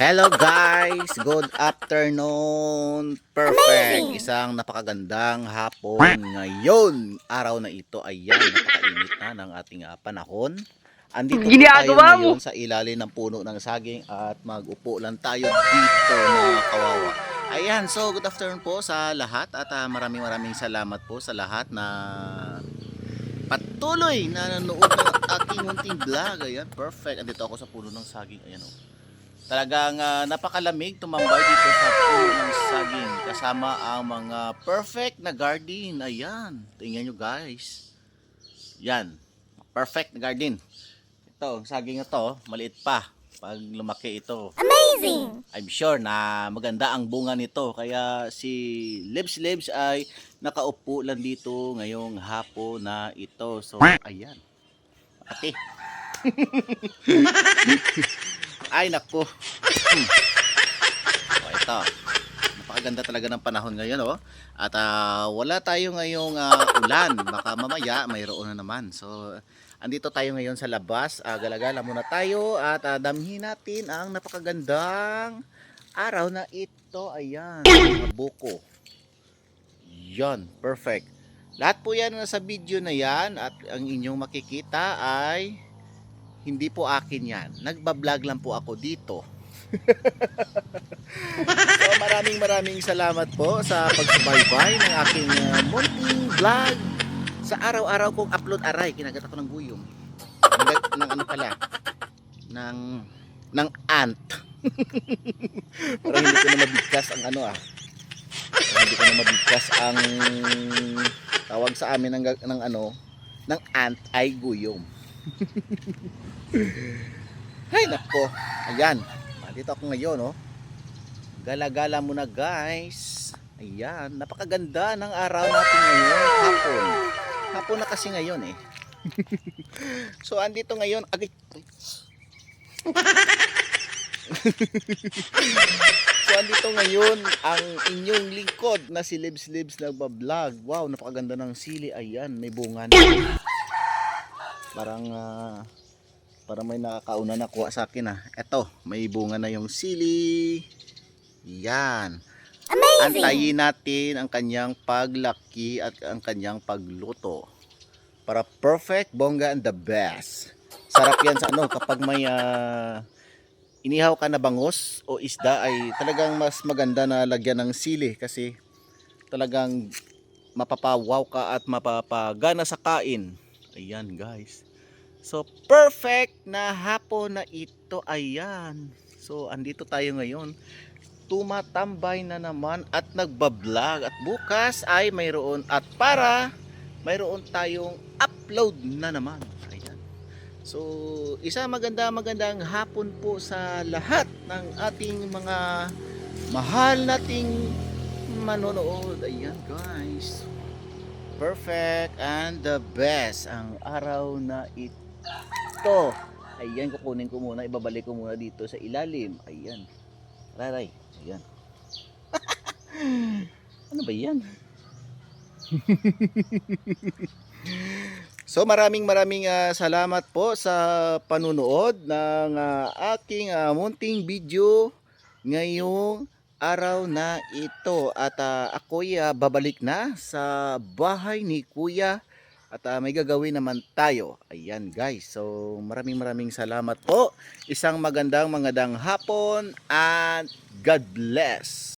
Hello guys! Good afternoon! Perfect! Isang napakagandang hapon ngayon. Araw na ito, ayan, napakainit na ng ating panahon. Andito po tayo ngayon sa ilalim ng puno ng saging at mag-upo lang tayo dito mga kawawa. Ayan, so good afternoon po sa lahat at maraming salamat po sa lahat na patuloy na nanonood ng aking munting vlog. Ayan, perfect. Andito ako sa puno ng saging. Ayan o. Talagang napakalamig tumambay dito sa puno ng saging kasama ang mga perfect na garden. Ayan, tingnan nyo guys. Yan, perfect na garden. Ito, saging na to, maliit pa. Pag lumaki ito, Amazing! I'm sure na maganda ang bunga nito. Kaya si Libs ay nakaupo lang dito ngayong hapon na ito. So, ayan. Ate. Ay, naku. So, ito. Napakaganda talaga ng panahon ngayon, oh. At wala tayo ngayong ulan. Baka mamaya mayroon na naman. So, andito tayo ngayon sa labas. Galagala muna tayo at damhin natin ang napakagandang araw na ito. Ayan, mga buko. Yan, perfect. Lahat po yan nasa video na yan at ang inyong makikita ay hindi po akin yan. Nagbablog lang po ako dito. So maraming salamat po sa pagsubaybay ng aking munting vlog. Sa araw-araw kong upload aray, kinagat ako ng guyom. Ng ano pala? Ng ant. Para hindi ko na mabigkas ang ano Para hindi ko na mabigkas ang tawag sa amin ng ant ay guyom. Ay nako, ayan, dito ako ngayon, oh. Gala-gala muna guys. Ayan, napakaganda ng araw natin ngayon, hapon na kasi ngayon eh. So andito ngayon So andito ngayon ang inyong lingkod na si Libs nagbablog. Wow, napakaganda ng sili. Ayan, may bunga na. Parang may nakakauna na kuha sa akin Eto, may bunga na yung sili. Yan. Amazing! Antayin natin ang kanyang paglaki at ang kanyang pagluto. Para perfect, bongga and the best. Sarap yan sa kapag may inihaw ka na bangus o isda ay talagang mas maganda na lagyan ng sili kasi talagang mapapawaw ka at mapapagana sa kain. Ayan guys. So perfect na hapon na ito, ayan. So andito tayo ngayon, tumatambay na naman at nagbablog at bukas ay mayroon mayroon tayong upload na naman. Ayan. So isa magandang hapon po sa lahat ng ating mga mahal nating manonood. Ayan guys. Perfect and the best ang araw na ito. Ayan, kukunin ko muna, ibabalik ko muna dito sa ilalim. Ayan. Raray. Ayan. Ano ba yan? So maraming salamat po sa panunood ng aking munting video ngayong araw na ito. At ako'y babalik na sa bahay ni Kuya. At may gagawin naman tayo. Ayan guys. So maraming salamat po. Isang magandang hapon and God bless.